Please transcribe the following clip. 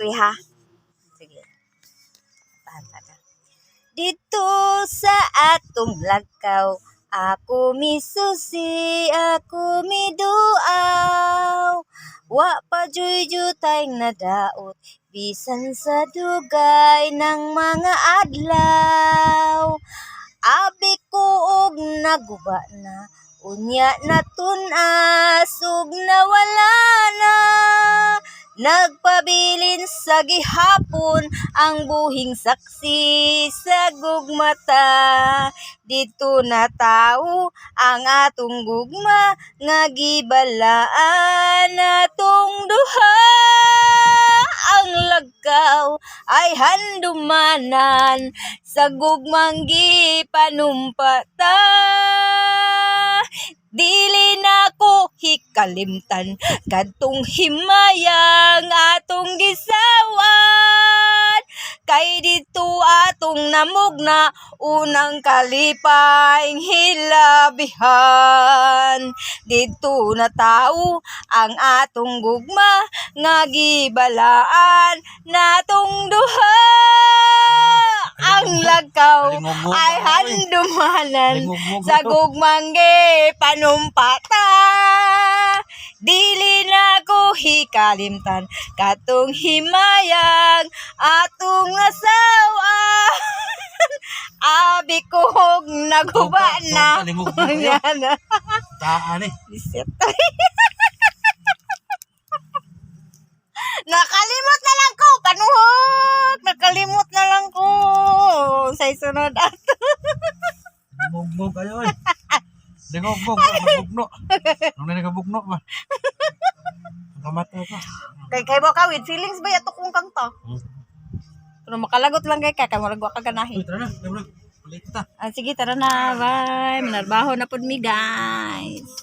Kuya ha. Sige. Tahan. Dito sa atong lakaw, ako misusi, ako miduaw. Wa pa juy-juy tayong nadaot, bisan sa dugay ng mga adlaw. Abi ko og naguba na, unya na tunas ug nawala na. Nagpabilin sa gihapon ang buhing saksi sa gugmata. Dito na tao ang atong gugma nga gibalaan atong duha. Ang lagaw ay handumanan sa gugmang gipanumpata. Dili na ko hikalimtan kadtong himayang atong gisawan. Kay dito atong namugna unang kalipay hilabihan. Dito na tao ang atong gugma nga gibalaan natong duha. Ang lagaw ay handumanan sa gugmang panumpata. Dili na ko hikalimtan katong himayang atong asawa. Abi ko naguba na. Taan eh. Nakalimot na lang ko, panuhot. Nakalimot na lang ko. Sa isunod ato. Mugmug ayo eh. Dengog-mug, nagabugno. Nung nagabugno ba? Kamata ka. Kay mo ka with feelings ba yato kung kang to? Pero makalagot lang kay ka maragwa ka ganahin. Uy, tara na. Ulit kita. Sige, tara na. Bye. Manarbaho na pud mi, guys.